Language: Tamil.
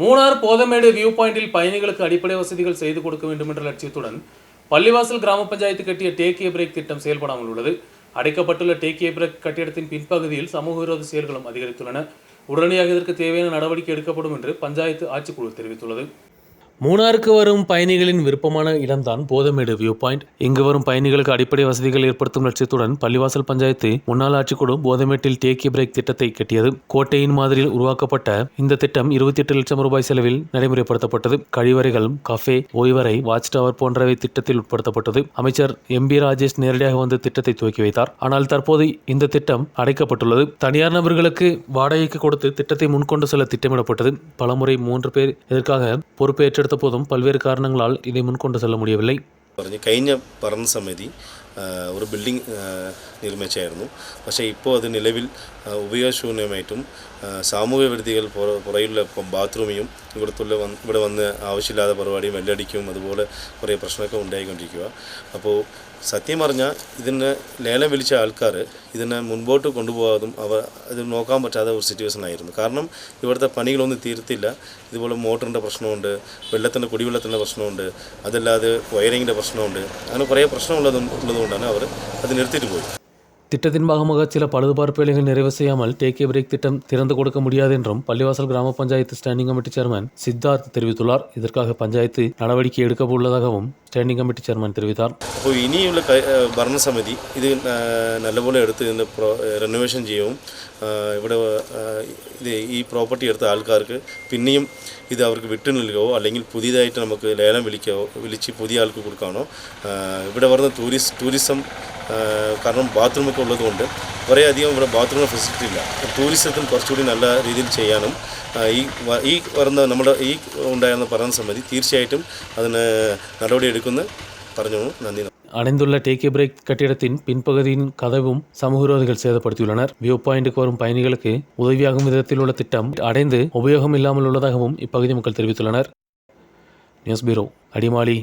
மூணார் போதமேடு வியூ பாயிண்டில் பயணிகளுக்கு அடிப்படை வசதிகள் செய்து கொடுக்க வேண்டும் என்ற லட்சியத்துடன் பள்ளிவாசல் கிராம பஞ்சாயத்து கட்டிய டேக் ஏ பிரேக் திட்டம் செயல்படாமல் உள்ளது. அடைக்கப்பட்டுள்ள டேக் ஏ பிரேக் கட்டிடத்தின் பின்பகுதியில் சமூக விரோத செயல்களும் அதிகரித்துள்ளன. உடனடியாக இதற்கு தேவையான நடவடிக்கை எடுக்கப்படும் என்று பஞ்சாயத்து ஆட்சிக்குழு தெரிவித்துள்ளது. மூணாருக்கு வரும் பயணிகளின் விருப்பமான இடம்தான் போதமேடு வியூ பாயிண்ட். இங்கு வரும் பயணிகளுக்கு அடிப்படை வசதிகள் ஏற்படுத்தும் லட்சியத்துடன் பள்ளிவாசல் பஞ்சாயத்து முன்னாள் ஆட்சிக்குழு போதமேட்டில் டேக் ஏ பிரேக் திட்டத்தை கட்டியது. கோட்டையின் மாதிரியில் உருவாக்கப்பட்ட இந்த திட்டம் 28 லட்சம் ரூபாய் செலவில் நடைமுறைப்படுத்தப்பட்டது. கழிவறைகள், கஃபே, ஓய்வறை, வாட்ச் டவர் போன்றவை திட்டத்தில் உட்படுத்தப்பட்டது. அமைச்சர் எம்பி ராஜேஷ் நேரடியாக வந்து திட்டத்தை துவக்கி வைத்தார். ஆனால் தற்போது இந்த திட்டம் அடைக்கப்பட்டுள்ளது. தனியார் நபர்களுக்கு வாடகைக்கு கொடுத்து திட்டத்தை முன்கொண்டு செல்ல திட்டமிடப்பட்டது. பலமுறை 3 பேர் இதற்காக பொறுப்பேற்ற പോതും പൽവേறு കാരണങ്ങളാൽ ഇதை മുൻകൊണ്ടു செல்ல முடியவில்லை. കഴിഞ്ഞ ഭരണസമിതി ഒരു ബിൽഡിംഗ് നിർമ്മിച്ചായിരുന്നു. പക്ഷേ ഇപ്പോൾ അത് നിലവിൽ ഉപയോഗശൂന്യമായിട്ടും സാമൂഹ്യ വിരുദ്ധികൾ പുറയുള്ള ബാത്റൂമിയും ഇവിടെ വന്ന് ആവശ്യമില്ലാത്ത പരിപാടിയും വെല്ലടിക്കും അതുപോലെ കുറേ പ്രശ്നമൊക്കെ ഉണ്ടായിക്കൊണ്ടിരിക്കുക. അപ്പോൾ സത്യം പറഞ്ഞാൽ ഇതിന് ലേലം വിളിച്ച ആൾക്കാർ ഇതിനെ മുൻപോട്ട് കൊണ്ടുപോകാതും ഇത് നോക്കാൻ പറ്റാത്ത ഒരു സിറ്റുവേഷൻ ആയിരുന്നു. കാരണം ഇവിടുത്തെ പണികളൊന്നും തീർത്തില്ല. ഇതുപോലെ മോട്ടറിൻ്റെ പ്രശ്നമുണ്ട്, വെള്ളത്തിൻ്റെ കുടിവെള്ളത്തിൻ്റെ പ്രശ്നമുണ്ട്, അതല്ലാതെ വയറിങ്ങിൻ്റെ പ്രശ്നമുണ്ട്. അങ്ങനെ കുറേ പ്രശ്നമുള്ളതുകൊണ്ടാണ് അവർ അത് നിർത്തിയിട്ട് പോയി. திட்டத்தின் பாகமாக சில பழுதுபார்ப்பு வேலைகள் நிறைவு செய்யாமல் டேக் ஏ பிரேக் திட்டம் திறந்து கொடுக்க முடியாது என்றும் பள்ளிவாசல் கிராம panchayat standing committee chairman Siddharth தெரிவித்துள்ளார். இதற்காக பஞ்சாயத்து நடவடிக்கை எடுக்க உள்ளதாகவும் ஸ்டாண்டிங் கமிட்டி சேர்மன் தெரிவித்தார். അപ്പോൾ ഇനിയുള്ള ഭരണസമിതി ഇത് നല്ലപോലെ എടുത്ത് ഇതിൻ്റെ റെനോവേഷൻ ചെയ്യവും ഇവിടെ ഈ പ്രോപ്പർട്ടി എടുത്ത ആൾക്കാർക്ക് പിന്നെയും ഇത് അവർക്ക് വിട്ടു നൽകുകയോ അല്ലെങ്കിൽ പുതിയതായിട്ട് നമുക്ക് ലേലം വിളിച്ച് പുതിയ ആൾക്ക് കൊടുക്കാനോ ഇവിടെ വരുന്ന ടൂറിസം കാരണം ബാത്റൂമൊക്കെ ഉള്ളതുകൊണ്ട് കുറേയധികം ഇവിടെ ബാത്റൂം ഫെസിലിറ്റി ഇല്ല. ടൂറിസത്തിന് കുറച്ചുകൂടി നല്ല രീതിയിൽ ചെയ്യാനും ഈ വരുന്ന നമ്മുടെ ഈ ഉണ്ടായിരുന്ന ഭരണസമിതി തീർച്ചയായിട്ടും അതിന് നടപടി എടുക്കുമെന്ന് പറഞ്ഞു. നന്ദി. அடைந்துள்ள டேக் ஏ பிரேக் கட்டிடத்தின் பின்பகுதியின் கதவும் சமூக விரோதிகள் சேதப்படுத்தியுள்ளனர். வியூ பாயிண்டுக்கு வரும் பயணிகளுக்கு உதவியாகும் விதத்தில் உள்ள திட்டம் அடைந்து உபயோகம் இல்லாமல் உள்ளதாகவும் இப்பகுதி மக்கள் தெரிவித்துள்ளனர். News bureau, Adimali.